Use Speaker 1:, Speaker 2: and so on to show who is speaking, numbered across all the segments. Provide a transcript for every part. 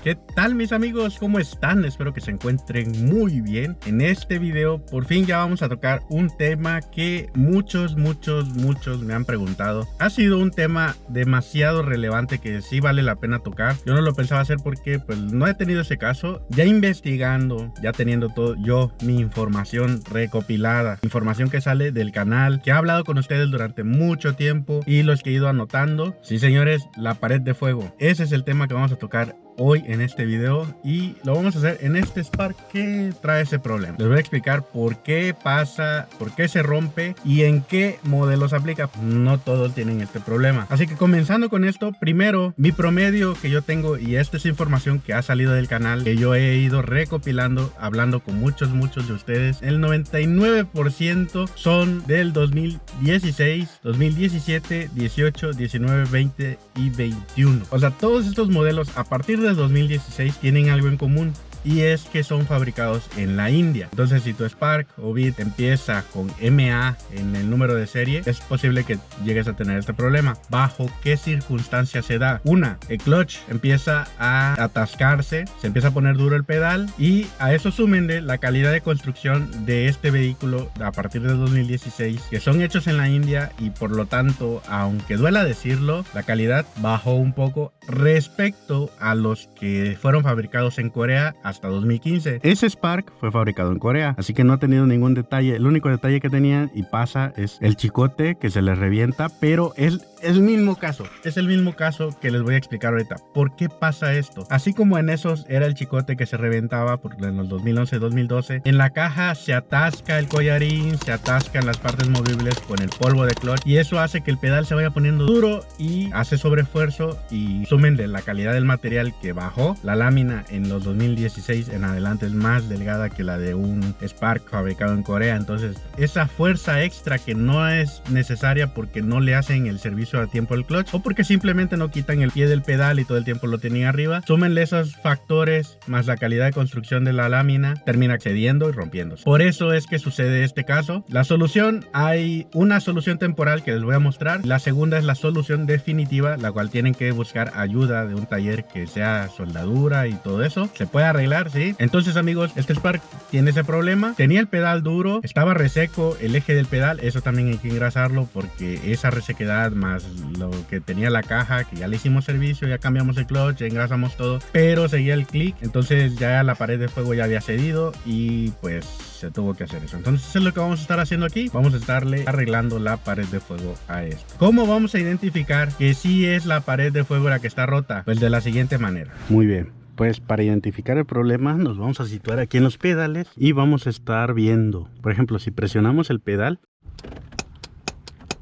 Speaker 1: ¿Qué tal mis amigos? ¿Cómo están? Espero que se encuentren muy bien. En este video por fin ya vamos a tocar un tema que muchos me han preguntado. Ha sido un tema demasiado relevante que sí vale la pena tocar. Yo no lo pensaba hacer porque pues no he tenido ese caso. Ya investigando, ya teniendo todo yo mi información recopilada, información que sale del canal, que he hablado con ustedes durante mucho tiempo y los que he ido anotando. Sí señores, la pared de fuego. Ese es el tema que vamos a tocar hoy en este video y lo vamos a hacer en este Spark que trae ese problema. Les voy a explicar por qué pasa, por qué se rompe y en qué modelos aplica. No todos tienen este problema. Así que comenzando con esto, primero mi promedio que yo tengo, y esta es información que ha salido del canal, que yo he ido recopilando, hablando con muchos de ustedes. El 99% son del 2016, 2017, 18, 19, 20 y 21. O sea, todos estos modelos a partir del 2016 tienen algo en común, y es que son fabricados en la India. Entonces si tu Spark o Bit empieza con MA en el número de serie, es posible que llegues a tener este problema. ¿Bajo qué circunstancias se da? Una, el clutch empieza a atascarse, se empieza a poner duro el pedal, y a eso súmenle la calidad de construcción de este vehículo a partir del 2016, que son hechos en la India, y por lo tanto, aunque duela decirlo, la calidad bajó un poco respecto a los que fueron fabricados en Corea hasta 2015. Ese Spark fue fabricado en Corea, así que no ha tenido ningún detalle. El único detalle que tenía y pasa es el chicote que se le revienta, pero es el mismo caso. Es el mismo caso que les voy a explicar ahorita. ¿Por qué pasa esto? Así como en esos era el chicote que se reventaba en los 2011-2012, en la caja se atasca el collarín, se atascan las partes movibles con el polvo de clutch, y eso hace que el pedal se vaya poniendo duro y hace sobreesfuerzo, y sumen de la calidad del material que bajó. La lámina en los 2016 en adelante es más delgada que la de un Spark fabricado en Corea. Entonces esa fuerza extra que no es necesaria porque no le hacen el servicio a tiempo al clutch, o porque simplemente no quitan el pie del pedal y todo el tiempo lo tienen arriba, súmenle esos factores más la calidad de construcción de la lámina, termina cediendo y rompiéndose. Por eso es que sucede este caso. La solución, hay una solución temporal que les voy a mostrar. La segunda es la solución definitiva, la cual tienen que buscar ayuda de un taller que sea soldadura y todo eso. Se puede arreglar, ¿sí? Entonces amigos, este Spark tiene ese problema. Tenía el pedal duro, estaba reseco el eje del pedal. Eso también hay que engrasarlo, porque esa resequedad más lo que tenía la caja, que ya le hicimos servicio, ya cambiamos el clutch, ya engrasamos todo, pero seguía el click. Entonces ya la pared de fuego ya había cedido y pues se tuvo que hacer eso. Entonces eso es lo que vamos a estar haciendo aquí. Vamos a estarle arreglando la pared de fuego a esto. ¿Cómo vamos a identificar que sí es la pared de fuego la que está rota? Pues de la siguiente manera. Muy bien. Pues para identificar el problema nos vamos a situar aquí en los pedales y vamos a estar viendo, por ejemplo, si presionamos el pedal,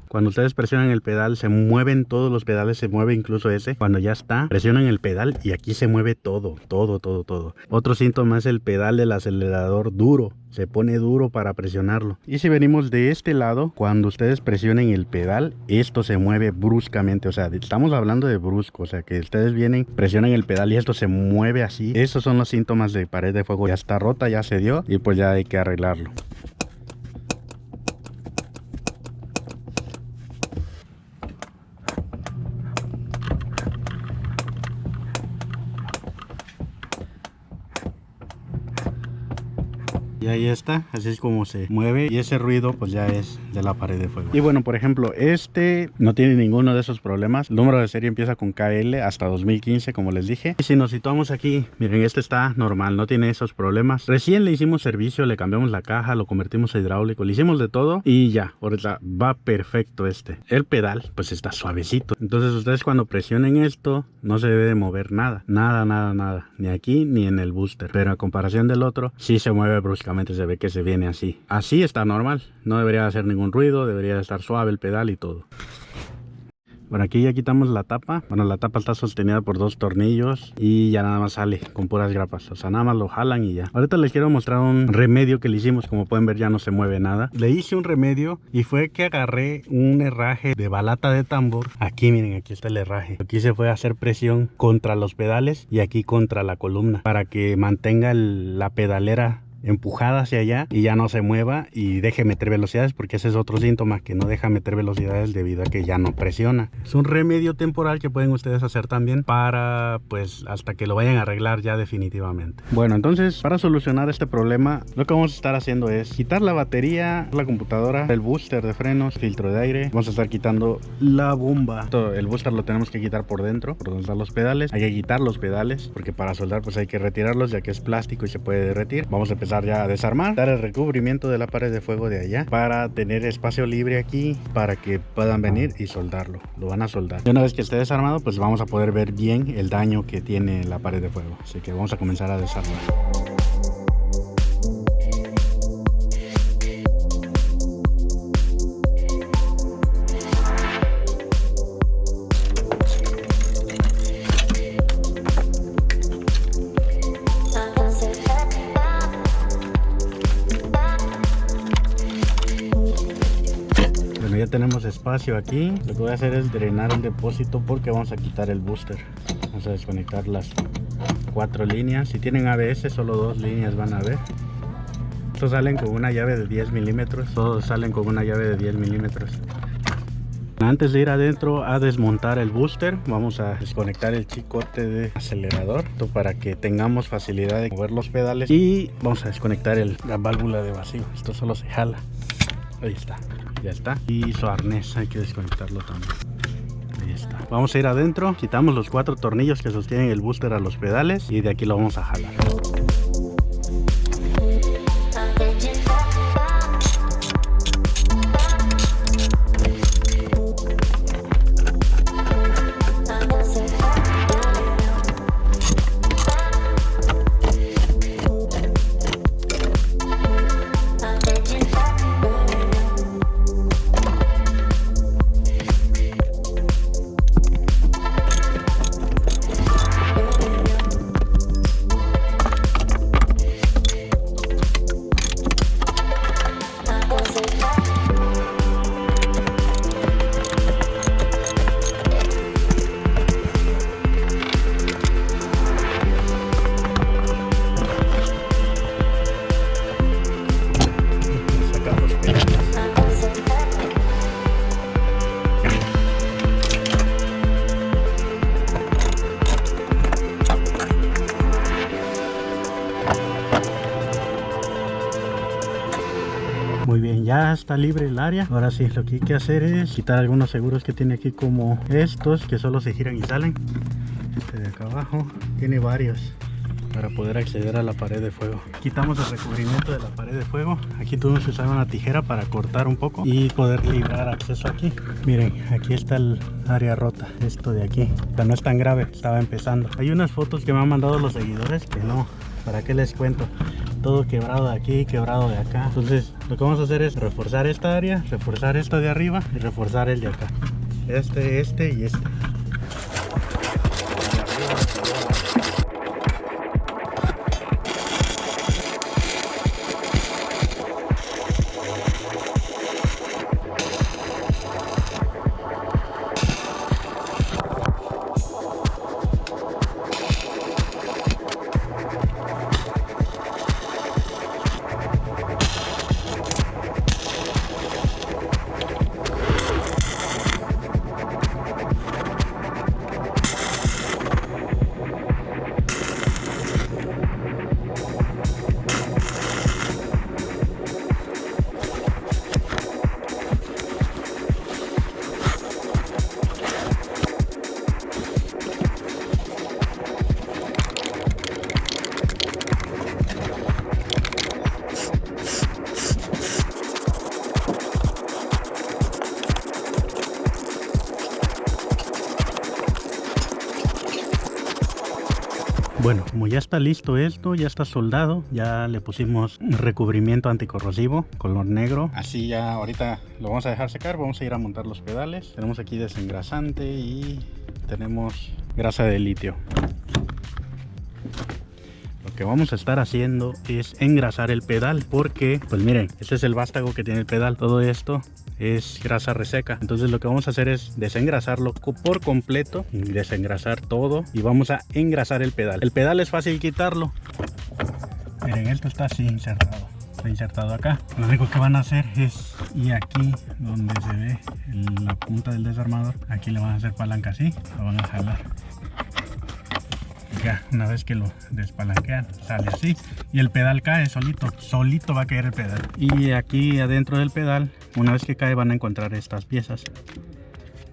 Speaker 1: cuando ustedes presionan el pedal se mueven todos los pedales, se mueve incluso ese. Cuando ya está, presionan el pedal y aquí se mueve todo. Otro síntoma es el pedal del acelerador duro. Se pone duro para presionarlo. Y si venimos de este lado, cuando ustedes presionen el pedal, esto se mueve bruscamente. O sea, estamos hablando de brusco. O sea, que ustedes vienen, presionan el pedal y esto se mueve así. Esos son los síntomas de pared de fuego. Ya está rota, ya se dio y pues ya hay que arreglarlo. Y ahí está, así es como se mueve, y ese ruido pues ya es de la pared de fuego. Y bueno, por ejemplo, este no tiene ninguno de esos problemas. El número de serie empieza con KL hasta 2015, como les dije. Y si nos situamos aquí, miren, este está normal, no tiene esos problemas. Recién le hicimos servicio, le cambiamos la caja, lo convertimos a hidráulico, le hicimos de todo y ya, ahorita va perfecto este. El pedal pues está suavecito. Entonces ustedes cuando presionen esto, no se debe de mover nada, nada, ni aquí ni en el booster. Pero a comparación del otro, sí se mueve bruscamente. Se ve que se viene así. Así está normal. No debería hacer ningún ruido. Debería estar suave el pedal y todo. Bueno, aquí ya quitamos la tapa. Bueno, la tapa está sostenida por dos tornillos y ya nada más sale con puras grapas. O sea, nada más lo jalan y ya. Ahorita les quiero mostrar un remedio que le hicimos. Como pueden ver, ya no se mueve nada. Le hice un remedio y fue que agarré un herraje de balata de tambor. Aquí, miren, aquí está el herraje. Aquí se fue a hacer presión contra los pedales y aquí contra la columna para que mantenga la pedalera empujada hacia allá y ya no se mueva y deje meter velocidades, porque ese es otro síntoma, que no deja meter velocidades debido a que ya no presiona. Es un remedio temporal que pueden ustedes hacer también para, pues, hasta que lo vayan a arreglar ya definitivamente. Bueno, entonces para solucionar este problema, lo que vamos a estar haciendo es quitar la batería, la computadora, el booster de frenos, filtro de aire. Vamos a estar quitando la bomba. Todo el booster lo tenemos que quitar por dentro, por donde están los pedales. Hay que quitar los pedales porque para soldar pues hay que retirarlos, ya que es plástico y se puede derretir. Vamos a empezar ya a desarmar, dar el recubrimiento de la pared de fuego de allá para tener espacio libre aquí para que puedan venir y soldarlo. Lo van a soldar. Y una vez que esté desarmado, pues vamos a poder ver bien el daño que tiene la pared de fuego. Así que vamos a comenzar a desarmar. Ya tenemos espacio aquí. Lo que voy a hacer es drenar el depósito porque vamos a quitar el booster. Vamos a desconectar las 4 líneas. Si tienen ABS, solo 2 líneas van a ver. Estos salen con una llave de 10 milímetros. Todos salen con una llave de 10 milímetros. Antes de ir adentro a desmontar el booster, vamos a desconectar el chicote de acelerador para que tengamos facilidad de mover los pedales, y vamos a desconectar la válvula de vacío. Esto solo se jala. Ahí está. Ya está. Y su arnés hay que desconectarlo también. Ahí está. Vamos a ir adentro, quitamos los 4 tornillos que sostienen el booster a los pedales y de aquí lo vamos a jalar. Muy bien, ya está libre el área. Ahora sí, lo que hay que hacer es quitar algunos seguros que tiene aquí, como estos que solo se giran y salen. Este de acá abajo tiene varios para poder acceder a la pared de fuego. Quitamos el recubrimiento de la pared de fuego. Aquí tuvimos que usar una tijera para cortar un poco y poder librar acceso aquí. Miren, aquí está el área rota, esto de aquí. O sea, no es tan grave, estaba empezando. Hay unas fotos que me han mandado los seguidores que no, ¿para qué les cuento? Todo quebrado de aquí, quebrado de acá. Entonces lo que vamos a hacer es reforzar esta área, reforzar esto de arriba y reforzar el de acá. Este y este. Bueno, como ya está listo esto, ya está soldado, ya le pusimos recubrimiento anticorrosivo, color negro. Así ya ahorita lo vamos a dejar secar, vamos a ir a montar los pedales. Tenemos aquí desengrasante y tenemos grasa de litio. Lo que vamos a estar haciendo es engrasar el pedal, porque pues miren, este es el vástago que tiene el pedal. Todo esto es grasa reseca, entonces lo que vamos a hacer es desengrasarlo por completo, desengrasar todo, y vamos a engrasar el pedal. El pedal es fácil quitarlo, Miren, esto está así insertado. Está insertado acá. Lo único que van a hacer es, y aquí donde se ve la punta del desarmador, aquí le van a hacer palanca así, lo van a jalar. Ya, una vez que lo despalanquean, sale así y el pedal cae solito va a caer el pedal. Y aquí adentro del pedal, una vez que cae, van a encontrar estas piezas.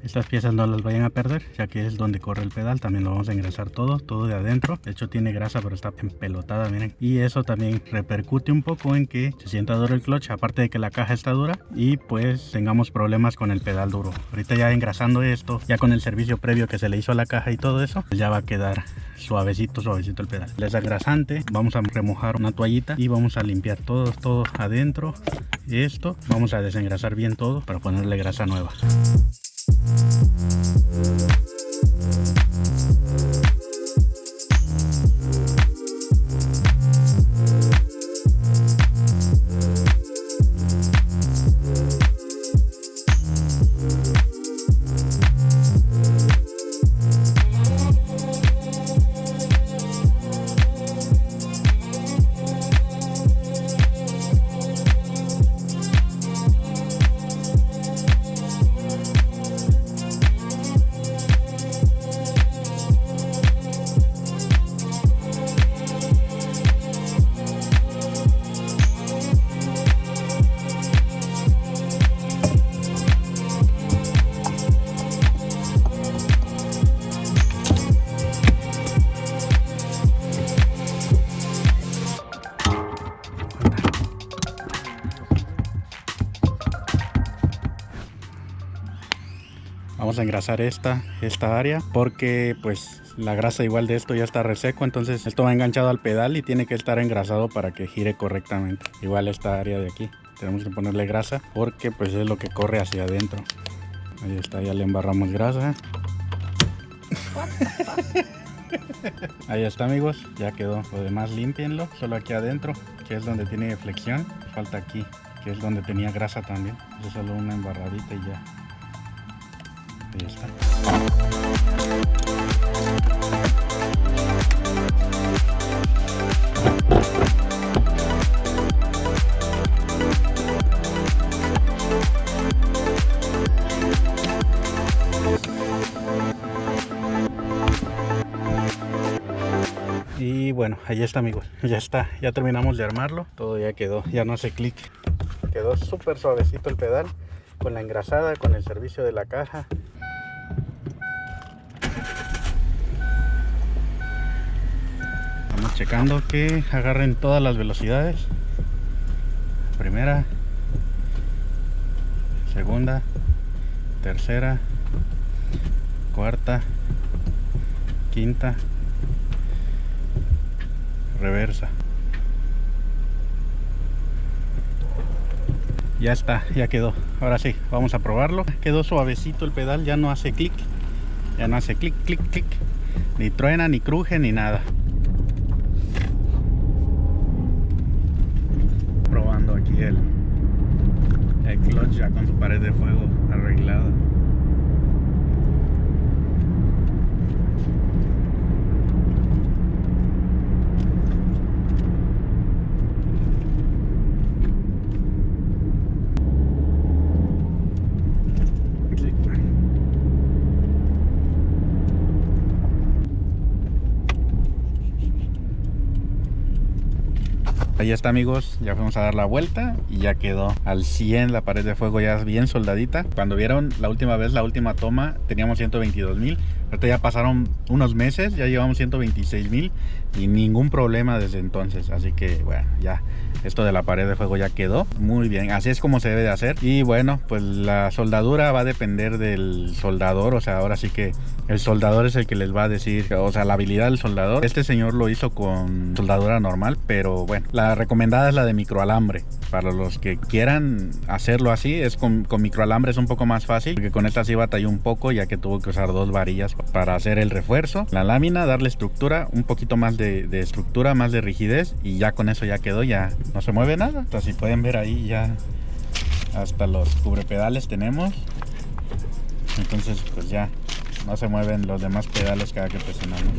Speaker 1: Estas piezas no las vayan a perder, ya que es donde corre el pedal. También lo vamos a engrasar todo de adentro. De hecho tiene grasa, pero está empelotada, miren. Y eso también repercute un poco en que se sienta duro el clutch, aparte de que la caja está dura, y pues tengamos problemas con el pedal duro. Ahorita ya engrasando esto, ya con el servicio previo que se le hizo a la caja y todo eso, pues ya va a quedar suavecito el pedal. El desengrasante, vamos a remojar una toallita y vamos a limpiar todo adentro. Esto, vamos a desengrasar bien todo para ponerle grasa nueva. Vamos a engrasar esta área porque pues la grasa igual de esto ya está reseco, entonces esto va enganchado al pedal y tiene que estar engrasado para que gire correctamente. Igual esta área de aquí tenemos que ponerle grasa porque pues es lo que corre hacia adentro. Ahí está, ya le embarramos grasa. Ahí está, amigos, ya quedó. Lo demás límpienlo, solo aquí adentro, que es donde tiene flexión. Falta aquí, que es donde tenía grasa también. Es solo una embarradita y ya. Ahí está. Y bueno, ahí está, amigos, ya está, ya terminamos de armarlo, todo ya quedó, ya no hace clic, quedó súper suavecito el pedal, con la engrasada, con el servicio de la caja. Vamos checando que agarren todas las velocidades, primera, segunda, tercera, cuarta, quinta, reversa. Ya está, ya quedó. Ahora sí, vamos a probarlo. Quedó suavecito el pedal, ya no hace clic. Ya no hace clic, clic, clic. Ni truena, ni cruje, ni nada. Probando aquí el clutch ya con su pared de fuego arreglada. Ahí está, amigos, ya fuimos a dar la vuelta y ya quedó al 100 la pared de fuego, ya bien soldadita. Cuando vieron la última vez, la última toma, teníamos 122,000. Ahorita ya pasaron unos meses, ya llevamos 126,000 y ningún problema desde entonces. Así que bueno, ya esto de la pared de fuego ya quedó muy bien. Así es como se debe de hacer. Y bueno, pues la soldadura va a depender del soldador. O sea, ahora sí que el soldador es el que les va a decir, o sea, la habilidad del soldador. Este señor lo hizo con soldadura normal, pero bueno, la recomendada es la de microalambre. Para los que quieran hacerlo así, es con microalambre, es un poco más fácil, porque con esta sí batalló un poco, ya que tuvo que usar 2 varillas para hacer el refuerzo, la lámina, darle estructura, un poquito más de estructura, más de rigidez, y ya con eso ya quedó, ya no se mueve nada. Entonces, si pueden ver ahí, ya hasta los cubrepedales tenemos. Entonces pues ya no se mueven los demás pedales cada que presionamos.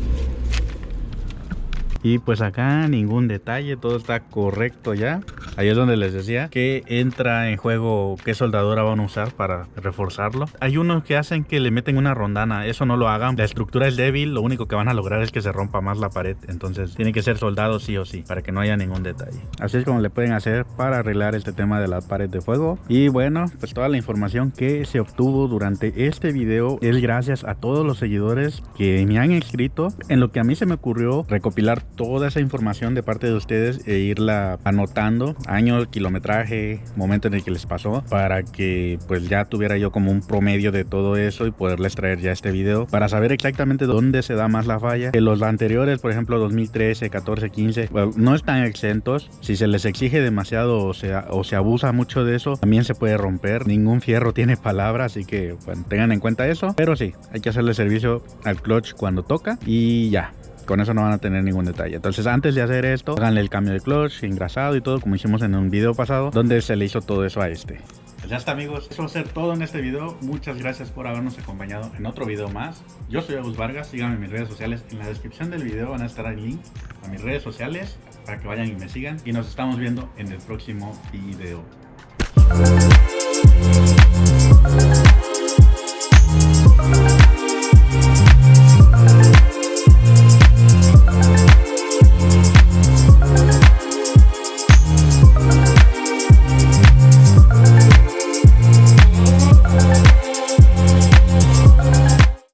Speaker 1: Y pues acá ningún detalle, todo está correcto ya. Ahí es donde les decía que entra en juego qué soldadura van a usar para reforzarlo. Hay unos que hacen que le meten una rondana, eso no lo hagan. La estructura es débil, lo único que van a lograr es que se rompa más la pared. Entonces tiene que ser soldado sí o sí, para que no haya ningún detalle. Así es como le pueden hacer para arreglar este tema de la pared de fuego. Y bueno, pues toda la información que se obtuvo durante este video es gracias a todos los seguidores que me han escrito. En lo que a mí se me ocurrió recopilar toda esa información de parte de ustedes e irla anotando, año, kilometraje, momento en el que les pasó, para que pues ya tuviera yo como un promedio de todo eso y poderles traer ya este video para saber exactamente dónde se da más la falla. Que los anteriores, por ejemplo 2013, 14, 15, bueno, no están exentos. Si se les exige demasiado o se abusa mucho de eso, también se puede romper. Ningún fierro tiene palabra, así que bueno, tengan en cuenta eso. Pero sí, hay que hacerle servicio al clutch cuando toca y ya. Con eso no van a tener ningún detalle. Entonces antes de hacer esto, háganle el cambio de clutch, engrasado y todo, como hicimos en un video pasado donde se le hizo todo eso a este. Pues ya está, amigos, eso va a ser todo en este video. Muchas gracias por habernos acompañado en otro video más. Yo soy Agus Vargas, síganme en mis redes sociales. En la descripción del video van a estar el link a mis redes sociales para que vayan y me sigan. Y nos estamos viendo en el próximo video.